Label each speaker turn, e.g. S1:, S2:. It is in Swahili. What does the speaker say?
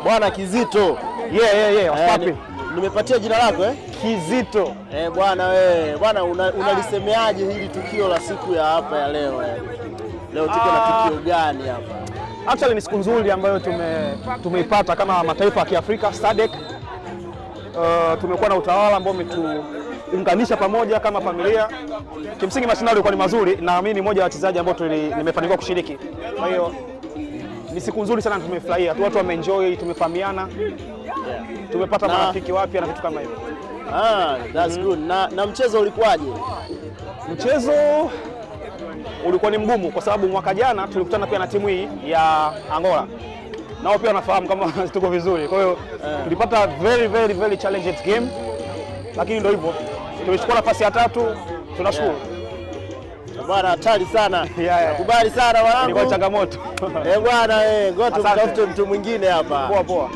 S1: Bwana Kizito.
S2: Wasafi.
S1: Nimepatia jina lako
S2: Kizito.
S1: Bwana wewe. Bwana unalisemeaje hili tukio la siku ya hapa ya leo Leo tuko na tukio gani hapa?
S2: Actually ni siku nzuri ambayo tumeipata kama mataifa ya Kiafrika SADC. Tumekuwa na utawala ambao umetuunganisha pamoja kama familia. Kimsingi mashindano yalikuwa ni mazuri na mimi ni mmoja wa wachezaji ambao nimefanikiwa kushiriki. Kwa hiyo ni siku nzuri sana, tumefurahia. Watu wameenjoy, tumefahamiana. Tumepata marafiki wapya na vitu kama hivyo.
S1: That's good. Na mchezo ulikuwaje?
S2: Mchezo ulikuwa ni mgumu kwa sababu mwaka jana tulikutana pia na timu hii ya Angola. Nao pia wanafahamu kama tuko vizuri. Kwa hiyo tulipata very challenging game. Lakini ndio hivyo. Tulichukua nafasi ya 3, tunashukuru.
S1: Bwana hatari sana. Nakubali sana wanangu.
S2: Ni changamoto.
S1: Bwana ngoja tumtafute mtu mwingine hapa.
S2: Poa.